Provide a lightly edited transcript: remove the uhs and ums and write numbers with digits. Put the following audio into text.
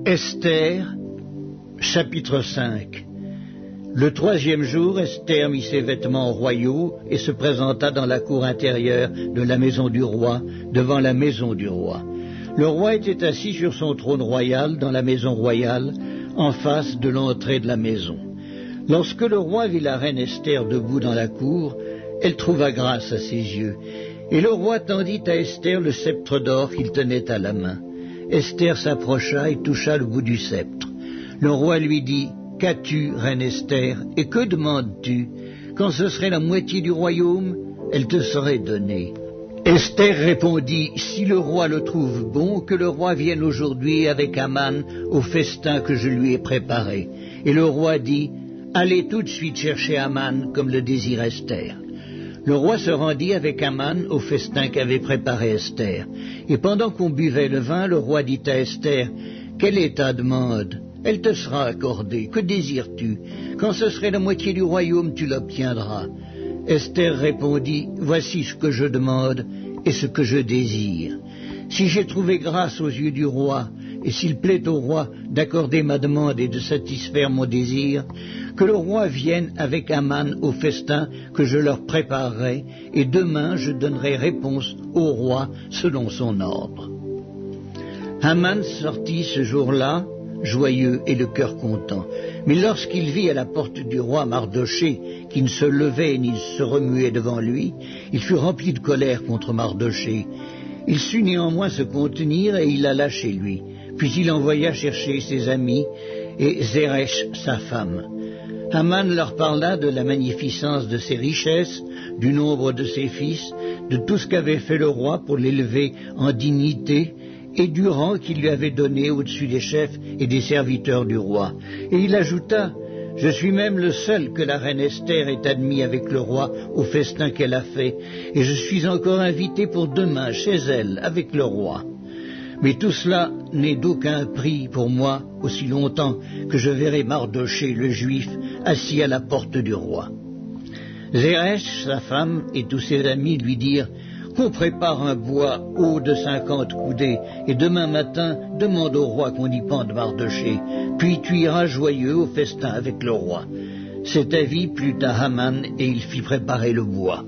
Esther, chapitre 5. Le troisième jour, Esther mit ses vêtements royaux et se présenta dans la cour intérieure de la maison du roi, devant la maison du roi. Le roi était assis sur son trône royal dans la maison royale, en face de l'entrée de la maison. Lorsque le roi vit la reine Esther debout dans la cour, elle trouva grâce à ses yeux. Et le roi tendit à Esther le sceptre d'or qu'il tenait à la main. Esther s'approcha et toucha le bout du sceptre. Le roi lui dit, « Qu'as-tu, reine Esther, et que demandes-tu? Quand ce serait la moitié du royaume, elle te serait donnée. » Esther répondit, « Si le roi le trouve bon, que le roi vienne aujourd'hui avec Haman au festin que je lui ai préparé. » Et le roi dit, « Allez tout de suite chercher Haman comme le désire Esther. » Le roi se rendit avec Haman au festin qu'avait préparé Esther. Et pendant qu'on buvait le vin, le roi dit à Esther, « Quelle est ta demande? Elle te sera accordée. Que désires-tu? Quand ce serait la moitié du royaume, tu l'obtiendras. » Esther répondit, « Voici ce que je demande et ce que je désire. Si j'ai trouvé grâce aux yeux du roi, et s'il plaît au roi d'accorder ma demande et de satisfaire mon désir, que le roi vienne avec Haman au festin que je leur préparerai, et demain je donnerai réponse au roi selon son ordre. » Haman sortit ce jour-là, joyeux et le cœur content. Mais lorsqu'il vit à la porte du roi Mardochée, qui ne se levait ni ne se remuait devant lui, il fut rempli de colère contre Mardochée. Il sut néanmoins se contenir et il alla chez lui. Puis il envoya chercher ses amis et Zeresh, sa femme. Haman leur parla de la magnificence de ses richesses, du nombre de ses fils, de tout ce qu'avait fait le roi pour l'élever en dignité, et du rang qu'il lui avait donné au-dessus des chefs et des serviteurs du roi. Et il ajouta, « Je suis même le seul que la reine Esther ait admis avec le roi au festin qu'elle a fait, et je suis encore invité pour demain chez elle avec le roi. Mais tout cela n'est d'aucun prix pour moi aussi longtemps que je verrai Mardochée le juif assis à la porte du roi. » Zeresh, sa femme, et tous ses amis lui dirent, « Qu'on prépare un bois haut de 50 coudées, et demain matin, demande au roi qu'on y pende Mardochée, puis tu iras joyeux au festin avec le roi. » Cet avis plut à Haman, et il fit préparer le bois.